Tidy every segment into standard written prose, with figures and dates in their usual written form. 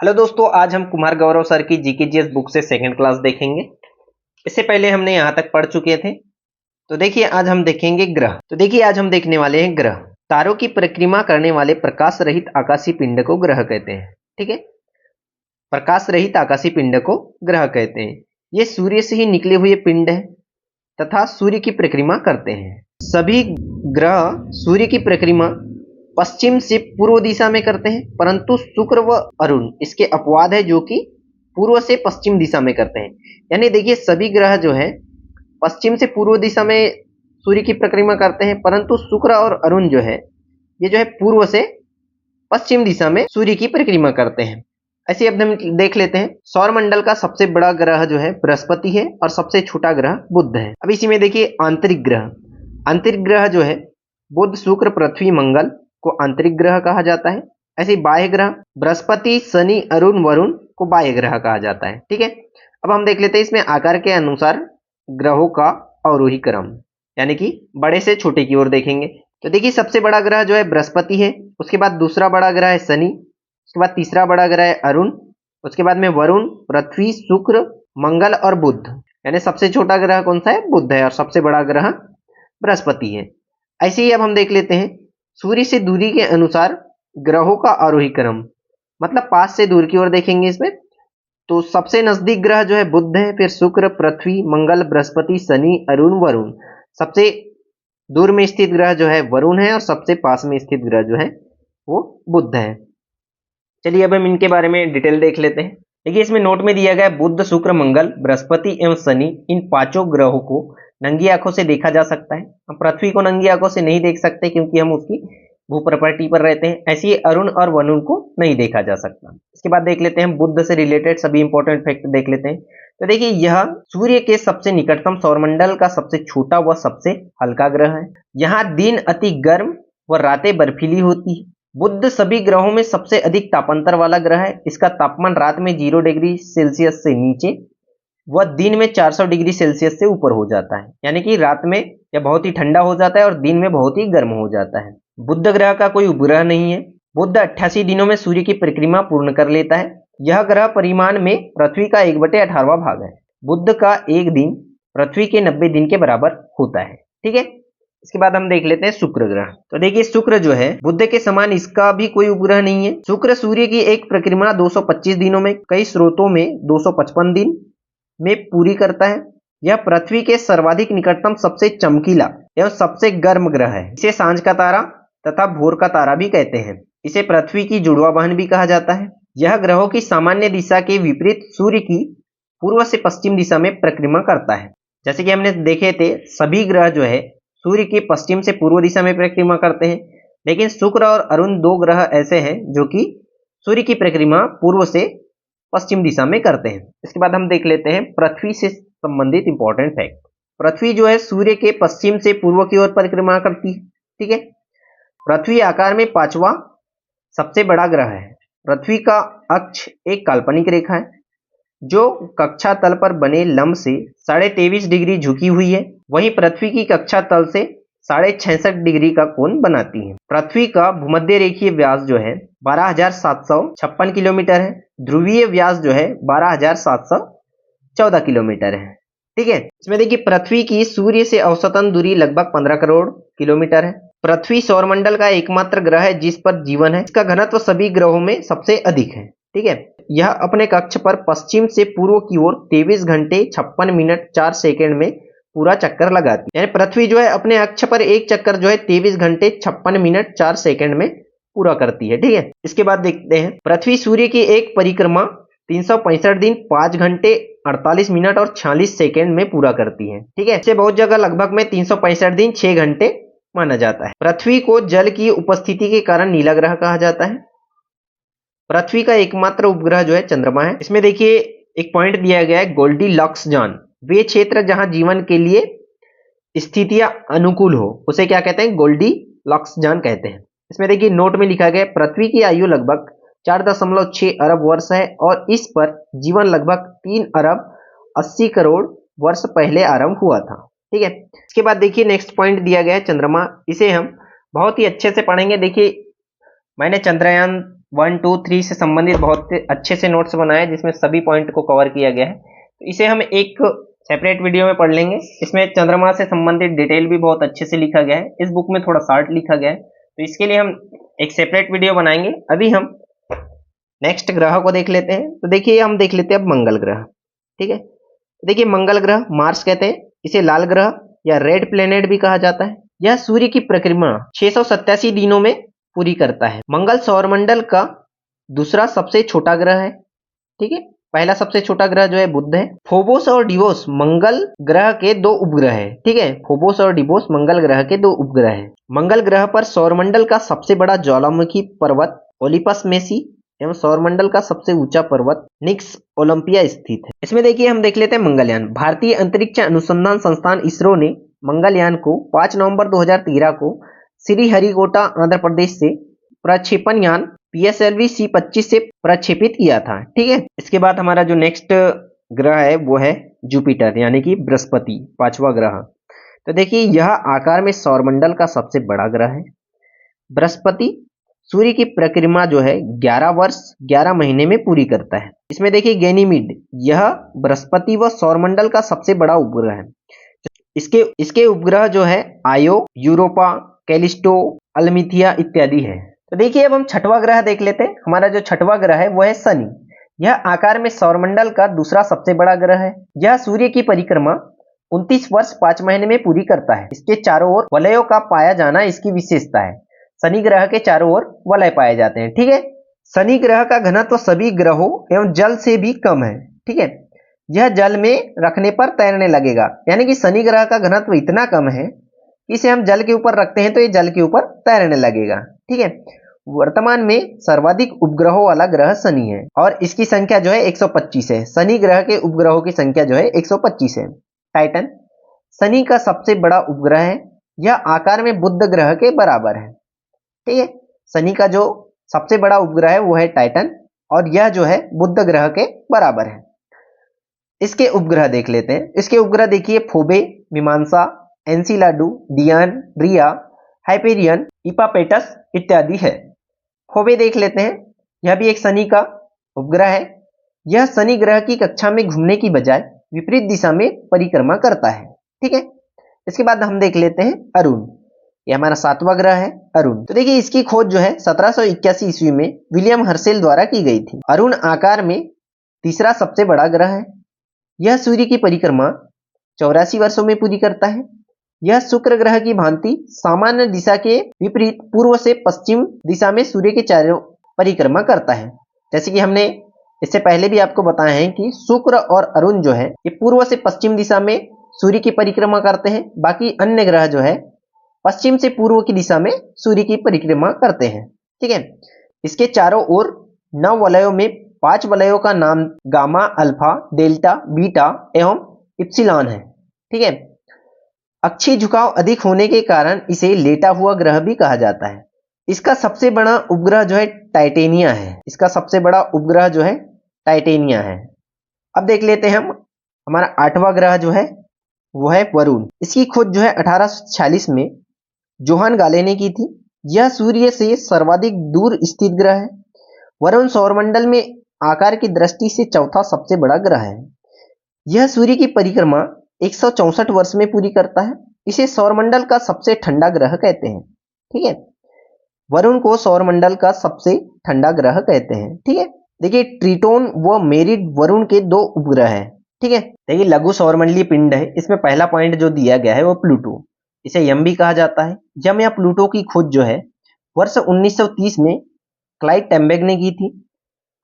Hello दोस्तों, आज हम कुमार गौरव सर की जीकेजीएस बुक से सेकंड क्लास देखेंगे। इससे पहले हमने यहाँ तक पढ़ चुके थे। तो देखिए आज हम देखेंगे ग्रह। तो देखिए आज हम देखने वाले हैं ग्रह। तारों की परिक्रमा करने वाले प्रकाश रहित आकाशीय पिंड को ग्रह कहते हैं। ठीक है, प्रकाश रहित आकाशीय पिंड को ग्रह कहते हैं। ये सूर्य से ही निकले हुए पिंड है तथा सूर्य की परिक्रमा करते हैं। सभी ग्रह सूर्य की परिक्रमा पश्चिम से पूर्व दिशा में करते हैं, परंतु शुक्र व अरुण इसके अपवाद है जो कि पूर्व से पश्चिम दिशा में करते हैं। यानी देखिए सभी ग्रह जो है पश्चिम से पूर्व दिशा में सूर्य की परिक्रमा करते हैं, परंतु शुक्र और अरुण जो है ये जो है पूर्व से पश्चिम दिशा में सूर्य की परिक्रमा करते हैं। ऐसे अब हम देख लेते हैं। सौरमंडल का सबसे बड़ा ग्रह जो है बृहस्पति है और सबसे छोटा ग्रह बुध है। अब इसी में देखिए आंतरिक ग्रह। आंतरिक ग्रह जो है बुध, शुक्र, पृथ्वी, मंगल को आंतरिक ग्रह कहा जाता है। ऐसे बाह्य ग्रह बृहस्पति, शनि, अरुण, वरुण को बाह्य ग्रह कहा जाता है। ठीक है, अब हम देख लेते हैं इसमें आकार के अनुसार ग्रहों का अवरोही क्रम, यानी कि बड़े से छोटे की ओर देखेंगे। तो देखिए सबसे बड़ा ग्रह जो है बृहस्पति है, उसके बाद दूसरा बड़ा ग्रह है शनि, उसके बाद तीसरा बड़ा ग्रह है अरुण, उसके बाद में वरुण, पृथ्वी, शुक्र, मंगल और बुध। यानी सबसे छोटा ग्रह कौन सा है? बुध है, और सबसे बड़ा ग्रह बृहस्पति है। ऐसे ही अब हम देख लेते हैं सूर्य से दूरी के अनुसार ग्रहों का आरोही क्रम, मतलब पास से दूर की ओर देखेंगे इसमें। तो सबसे नजदीक ग्रह जो है बुध है, फिर शुक्र, पृथ्वी, मंगल, बृहस्पति, शनि, अरुण, वरुण। सबसे दूर में स्थित ग्रह जो है वरुण है और सबसे पास में स्थित ग्रह जो है वो बुध है। चलिए अब हम इनके बारे में डिटेल देख लेते हैं। देखिए इसमें नोट में दिया गया बुध, शुक्र, मंगल, बृहस्पति एवं शनि, इन पांचों ग्रहों को नंगी आंखों से देखा जा सकता है। हम पृथ्वी को नंगी आंखों से नहीं देख सकते क्योंकि हम उसकी भूप्रपाटी पर रहते हैं। ऐसे ही अरुण और वरुण को नहीं देखा जा सकता। इसके बाद देख लेते हैं बुध से रिलेटेड सभी इंपॉर्टेंट फैक्ट देख लेते हैं। तो देखिए यह सूर्य के सबसे निकटतम सौरमंडल का सबसे छोटा व सबसे हल्का ग्रह है। यहाँ दिन अति गर्म व रातें बर्फीली होती है। बुध सभी ग्रहों में सबसे अधिक तापांतर वाला ग्रह है। इसका तापमान रात में 0 डिग्री सेल्सियस से नीचे व दिन में 400 डिग्री सेल्सियस से ऊपर हो जाता है। यानी कि रात में यह बहुत ही ठंडा हो जाता है और दिन में बहुत ही गर्म हो जाता है। बुध ग्रह का कोई उपग्रह नहीं है। बुध 88 दिनों में सूर्य की परिक्रमा पूर्ण कर लेता है। यह ग्रह परिमाण में पृथ्वी का 1/18वां भाग है। बुध का एक दिन पृथ्वी के 90 दिन के बराबर होता है। ठीक है, इसके बाद हम देख लेते हैं शुक्र ग्रह। तो देखिए शुक्र जो है बुध के समान इसका भी कोई उपग्रह नहीं है। शुक्र सूर्य की एक परिक्रमा 225 दिनों में, कई स्रोतों में 255 दिन में पूरी करता है। यह पृथ्वी के सर्वाधिक निकटतम सबसे चमकीला एवं सबसे गर्म ग्रह है। इसे सांझ का तारा तथा भोर का तारा भी कहते हैं। इसे पृथ्वी की जुड़वा बहन भी कहा जाता है। यह ग्रहों की सामान्य दिशा के विपरीत सूर्य की पूर्व से पश्चिम दिशा में परिक्रमा करता है। जैसे कि हमने देखे थे सभी ग्रह जो है सूर्य के पश्चिम से पूर्व दिशा में परिक्रमा करते हैं, लेकिन शुक्र और अरुण दो ग्रह ऐसे हैं जो कि सूर्य की परिक्रमा पूर्व से पश्चिम दिशा में करते हैं। इसके बाद हम देख लेते हैं पृथ्वी से संबंधित इंपॉर्टेंट फैक्ट। पृथ्वी जो है सूर्य के पश्चिम से पूर्व की ओर परिक्रमा करती है। ठीक है, पृथ्वी आकार में 5वां सबसे बड़ा ग्रह है। पृथ्वी का अक्ष एक काल्पनिक रेखा है जो कक्षा तल पर बने लंब से 23.5 डिग्री झुकी हुई है। वहीं पृथ्वी की कक्षा तल से 66.5 डिग्री का कोण बनाती है। पृथ्वी का भूमध्य रेखीय व्यास जो है 12,756 किलोमीटर है। ध्रुवीय व्यास जो है 12,714 किलोमीटर है। ठीक है, इसमें देखिए पृथ्वी की सूर्य से औसतन दूरी लगभग 15 करोड़ किलोमीटर है। पृथ्वी सौरमंडल का एकमात्र ग्रह है जिस पर जीवन है। इसका घनत्व सभी ग्रहों में सबसे अधिक है। ठीक है, यह अपने कक्ष पर पश्चिम से पूर्व की ओर 23 घंटे 56 मिनट 4 सेकंड में पूरा चक्कर लगाती है। यानी पृथ्वी जो है अपने अक्ष पर एक चक्कर जो है 23 घंटे 56 मिनट 4 सेकंड में पूरा करती है। ठीक है, इसके बाद देखते हैं पृथ्वी सूर्य की एक परिक्रमा 365 दिन 5 घंटे 48 मिनट और 46 सेकंड में पूरा करती है। ठीक है, इसे बहुत जगह लगभग में 365 दिन 6 घंटे माना जाता है। पृथ्वी को जल की उपस्थिति के कारण नीला ग्रह कहा जाता है। पृथ्वी का एकमात्र उपग्रह जो है चंद्रमा है। इसमें देखिए एक पॉइंट दिया गया है गोल्डीलॉक्स जोन। वे क्षेत्र जहां जीवन के लिए स्थितियां अनुकूल हो उसे क्या कहते हैं? गोल्डीलॉक्स जोन कहते हैं। इसमें देखिए नोट में लिखा गया पृथ्वी की आयु लगभग 4.6 अरब वर्ष है और इस पर जीवन लगभग 3 अरब 80 करोड़ वर्ष पहले आरंभ हुआ था। ठीक है, इसके बाद देखिए नेक्स्ट पॉइंट दिया गया है चंद्रमा। इसे हम बहुत ही अच्छे से पढ़ेंगे। देखिए मैंने चंद्रयान 1, 2, 3 से संबंधित बहुत अच्छे से नोट्स बनाए जिसमें सभी पॉइंट को कवर किया गया है। तो इसे हम एक सेपरेट वीडियो में पढ़ लेंगे। इसमें चंद्रमा से संबंधित डिटेल भी बहुत अच्छे से लिखा गया है। इस बुक में थोड़ा शार्ट लिखा गया है, तो इसके लिए हम एक सेपरेट वीडियो बनाएंगे। अभी हम नेक्स्ट ग्रह को देख लेते हैं। तो देखिए हम देख लेते हैं अब मंगल ग्रह। ठीक है, देखिए मंगल ग्रह मार्स कहते हैं, इसे लाल ग्रह या रेड प्लेनेट भी कहा जाता है। यह सूर्य की परिक्रमा 687 दिनों में पूरी करता है। मंगल सौरमंडल का दूसरा सबसे छोटा ग्रह है। ठीक है, पहला सबसे छोटा ग्रह जो है बुध है। फोबोस और डिवोस मंगल ग्रह के दो उपग्रह है। ठीक है, फोबोस और डिवोस मंगल ग्रह के दो उपग्रह है। मंगल ग्रह पर सौरमंडल का सबसे बड़ा ज्वालामुखी पर्वत ओलिपस मेसी एवं सौरमंडल का सबसे ऊंचा पर्वत निक्स ओलंपिया स्थित है। इसमें देखिए हम देख लेते हैं मंगलयान। भारतीय अंतरिक्ष अनुसंधान संस्थान इसरो ने मंगलयान को 5 नवंबर 2013 को श्रीहरिकोटा आंध्र प्रदेश से प्रक्षेपण यान PSLV C-25 से प्रक्षेपित किया था। ठीक है, इसके बाद हमारा जो नेक्स्ट ग्रह है वो है जुपिटर यानी कि बृहस्पति, 5वां ग्रह। तो देखिए यह आकार में सौरमंडल का सबसे बड़ा ग्रह है। बृहस्पति सूर्य की परिक्रमा जो है 11 वर्ष 11 महीने में पूरी करता है। इसमें देखिए गैनीमीड, यह बृहस्पति व सौरमंडल का सबसे बड़ा उपग्रह है। इसके उपग्रह जो है आयो, यूरोपा, कैलिस्टो, अल्मिथिया इत्यादि है। तो देखिए अब हम छठवां ग्रह देख लेते हैं। हमारा जो छठवां ग्रह है वो है शनि। यह आकार में सौरमंडल का दूसरा सबसे बड़ा ग्रह है। यह सूर्य की परिक्रमा 29 वर्ष 5 महीने में पूरी करता है। इसके चारों ओर वलयों का पाया जाना इसकी विशेषता है। शनि ग्रह के चारों ओर वलय पाए जाते हैं। ठीक है, शनि ग्रह का घनत्व सभी ग्रहों एवं जल से भी कम है। ठीक है, यह जल में रखने पर तैरने लगेगा, यानी कि शनि ग्रह का घनत्व इतना कम है कि इसे हम जल के ऊपर रखते हैं तो ये जल के ऊपर तैरने लगेगा। ठीक है, वर्तमान में सर्वाधिक उपग्रहों वाला ग्रह शनि है और इसकी संख्या जो है 125 है। शनि ग्रह के उपग्रहों की संख्या जो है 125 है। टाइटन शनि का सबसे बड़ा उपग्रह है। यह आकार में बुध ग्रह के बराबर है। ठीक है, शनि का जो सबसे बड़ा उपग्रह है वो है टाइटन और यह जो है बुध ग्रह के बराबर है। इसके उपग्रह देख लेते हैं। इसके उपग्रह देखिए फोबे, मीमांसा, एनसिलाडू, डियान, रिया, हाइपेरियन, इपापेटस इत्यादि है। फोबे देख लेते हैं, यह भी एक शनि का उपग्रह है। यह शनि ग्रह की कक्षा में घूमने की बजाय विपरीत दिशा में परिक्रमा करता है। ठीक है, इसके बाद हम देख लेते हैं अरुण। यह हमारा 7वां ग्रह है अरुण। तो देखिए इसकी खोज जो है 1781 ईस्वी में विलियम हर्शेल द्वारा की गई थी। अरुण आकार में तीसरा सबसे बड़ा ग्रह है। यह सूर्य की परिक्रमा 84 वर्षों में पूरी करता है। यह शुक्र ग्रह की भांति सामान्य दिशा के विपरीत पूर्व से पश्चिम दिशा में सूर्य के चारों परिक्रमा करता है। जैसे कि हमने इससे पहले भी आपको बताया है कि शुक्र और अरुण जो है ये पूर्व से पश्चिम दिशा में सूर्य की परिक्रमा करते हैं। बाकी अन्य ग्रह जो है पश्चिम से पूर्व की दिशा में सूर्य की परिक्रमा करते हैं। ठीक है, इसके चारों ओर 9 वलयों में 5 वलयों का नाम गामा, अल्फा, डेल्टा, बीटा एवं इप्सिलॉन है। ठीक है, अक्षीय झुकाव अधिक होने के कारण इसे लेटा हुआ ग्रह भी कहा जाता है। इसका सबसे बड़ा उपग्रह जो है टाइटेनिया है। इसका सबसे बड़ा उपग्रह जो है टाइटेनिया है। अब देख लेते हैं हम हमारा 8वां ग्रह जो है वो है वरुण। इसकी खोज जो है 1846 में जोहान गाले ने की थी। यह सूर्य से सर्वाधिक दूर स्थित ग्रह है। वरुण सौरमंडल में आकार की दृष्टि से चौथा सबसे बड़ा ग्रह है। यह सूर्य की परिक्रमा 164 वर्ष में पूरी करता है। इसे सौरमंडल का सबसे ठंडा ग्रह कहते हैं। ठीक है, वरुण को सौरमंडल का सबसे ठंडा ग्रह कहते हैं। ठीक है, देखिए ट्रिटोन व मेरिड वरुण के 2 उपग्रह है। ठीक है, देखिए लघु सौरमंडलीय पिंड है। इसमें पहला पॉइंट जो दिया गया है वो प्लूटो, इसे यम भी कहा जाता है। यम या प्लूटो की खोज जो है वर्ष 1930 में क्लाइड टेम्बेग ने की थी।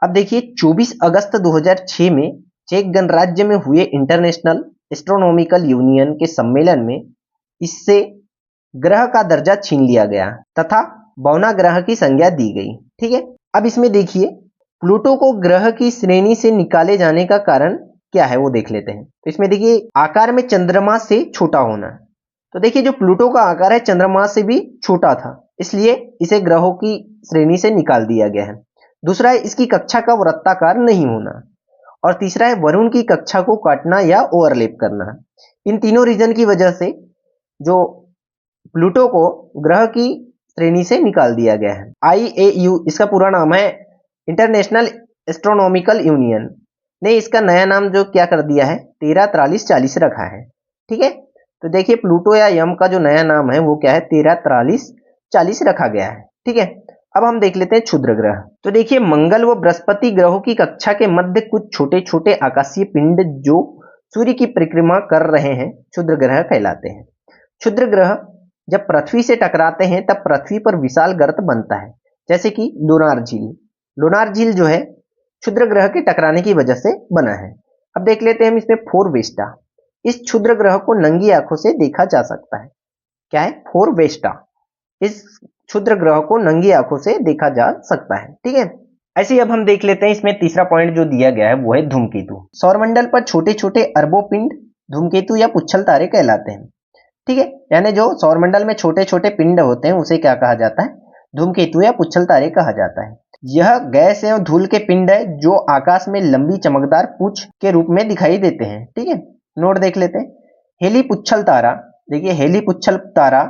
अब देखिए 24 अगस्त 2006 में चेक गणराज्य में हुए इंटरनेशनल एस्ट्रोनॉमिकल यूनियन के सम्मेलन में इससे ग्रह का दर्जा छीन लिया गया तथा बौना ग्रह की संज्ञा दी गई। ठीक है, अब इसमें देखिए प्लूटो को ग्रह की श्रेणी से निकाले जाने का कारण क्या है वो देख लेते हैं। तो इसमें देखिए आकार में चंद्रमा से छोटा होना। तो देखिए जो प्लूटो का आकार है चंद्रमा से भी छोटा था, इसलिए इसे ग्रहों की श्रेणी से निकाल दिया गया है। दूसरा है इसकी कक्षा का वृत्ताकार नहीं होना और तीसरा है वरुण की कक्षा को काटना या ओवरलैप करना। इन तीनों रीजन की वजह से जो प्लूटो को ग्रह की श्रेणी से निकाल दिया गया है। IAU इसका पूरा नाम है इंटरनेशनल एस्ट्रोनॉमिकल यूनियन ने इसका नया नाम जो क्या कर दिया है 134340 रखा है। ठीक है, तो देखिए प्लूटो या यम का जो नया नाम है वो क्या है 134340 रखा गया है। ठीक है, अब हम देख लेते हैं क्षुद्र ग्रह। तो देखिए मंगल व बृहस्पति ग्रहों की कक्षा के मध्य कुछ छोटे छोटे आकाशीय पिंड जो सूर्य की परिक्रमा कर रहे हैं क्षुद्र ग्रह कहलाते हैं। क्षुद्र ग्रह जब पृथ्वी से टकराते हैं तब पृथ्वी पर विशाल गर्त बनता है, जैसे कि लोनार झील। लोनार झील जो है क्षुद्र ग्रह के टकराने की वजह से बना है। अब देख लेते हैं हम इसमें फोरवेस्टा। इस क्षुद्र ग्रह को नंगी आंखों से देखा जा सकता है। क्या है फोरवेस्टा, इस क्षुद्र ग्रह को नंगी आंखों से देखा जा सकता है। ठीक है, ऐसे ही अब हम देख लेते हैं इसमें तीसरा पॉइंट जो दिया गया है वो है धूमकेतु। सौरमंडल पर छोटे छोटे अरबों पिंड धूमकेतु या पुच्छल तारे कहलाते हैं। ठीक है, यानी जो सौरमंडल में छोटे छोटे पिंड होते हैं उसे क्या कहा जाता है धूमकेतु या पुच्छल तारे कहा जाता है। यह गैस एवं धूल के पिंड है जो आकाश में लंबी चमकदार पूंछ के रूप में दिखाई देते हैं। ठीक है, नोट देख लेते हैं। हेली पुच्छल तारा, देखिए हेली पुच्छल तारा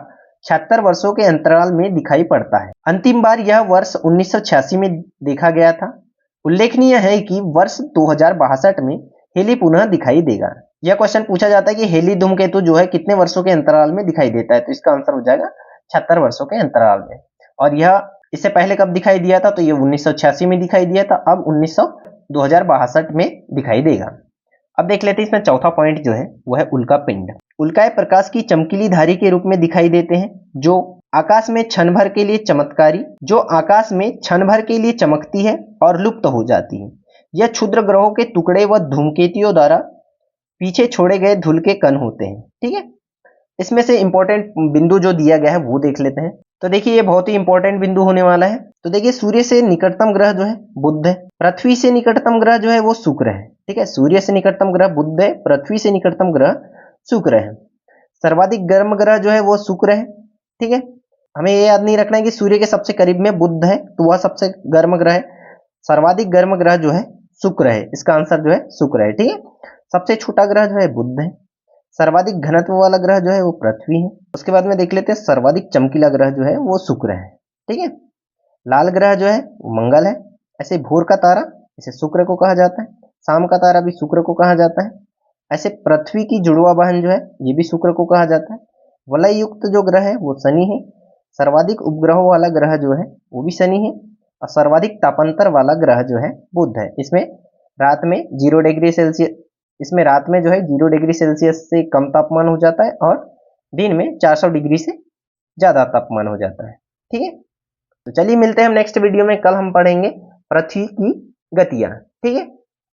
76 वर्षों के अंतराल में दिखाई पड़ता है। अंतिम बार यह वर्ष 1986 में देखा गया था। उल्लेखनीय है कि वर्ष 2062 में हेली पुनः दिखाई देगा। यह क्वेश्चन पूछा जाता है कि हेली धूमकेतु जो है कितने वर्षों के अंतराल में दिखाई देता है, तो इसका आंसर हो जाएगा 76 वर्षों के अंतराल में। और यह इससे पहले कब दिखाई दिया था, तो यह 1986 में दिखाई दिया था, अब 2062 में दिखाई देगा। अब देख लेते हैं इसमें चौथा पॉइंट जो है वह है उल्का पिंड। उल्काएं प्रकाश की चमकीली धारी के रूप में दिखाई देते हैं जो आकाश में क्षण भर के लिए चमकती है और लुप्त हो जाती है। यह क्षुद्र ग्रहों के टुकड़े व धूमकेतुओं द्वारा पीछे छोड़े गए धूल के कण होते हैं। ठीक है, इसमें से इंपॉर्टेंट बिंदु जो दिया गया है वो देख लेते हैं। तो देखिए ये बहुत ही इंपॉर्टेंट बिंदु होने वाला है। तो देखिए सूर्य से निकटतम ग्रह जो है बुध है, पृथ्वी से निकटतम ग्रह जो है वो शुक्र है। ठीक है, सूर्य से निकटतम ग्रह बुध है, पृथ्वी से निकटतम ग्रह शुक्र है। सर्वाधिक गर्म ग्रह जो है वो शुक्र है। ठीक है, हमें ये याद नहीं रखना है कि सूर्य के सबसे करीब में बुध है तो वह सबसे गर्म ग्रह है। सर्वाधिक गर्म ग्रह जो है शुक्र है, इसका आंसर जो है शुक्र है। ठीक है, सबसे छोटा ग्रह जो है बुध है। सर्वाधिक घनत्व वाला ग्रह जो है वो पृथ्वी है। उसके बाद में देख लेते हैं सर्वाधिक चमकीला ग्रह जो है वो शुक्र है। ठीक है, लाल ग्रह जो है वो मंगल है। ऐसे भोर का तारा इसे शुक्र को कहा जाता है, शाम का तारा भी शुक्र को कहा जाता है। ऐसे पृथ्वी की जुड़वा बहन जो है ये भी शुक्र को कहा जाता है। वलय युक्त जो ग्रह है वो शनि है। सर्वाधिक उपग्रहों वाला ग्रह जो है वो भी शनि है। और सर्वाधिक तापांतर वाला ग्रह जो है बुध है। इसमें रात में 0 डिग्री सेल्सियस जो है 0 डिग्री सेल्सियस से कम तापमान हो जाता है और दिन में 400 डिग्री से ज्यादा तापमान हो जाता है। ठीक है, तो चलिए मिलते हैं हम नेक्स्ट वीडियो में। कल हम पढ़ेंगे पृथ्वी की गतियां। ठीक है।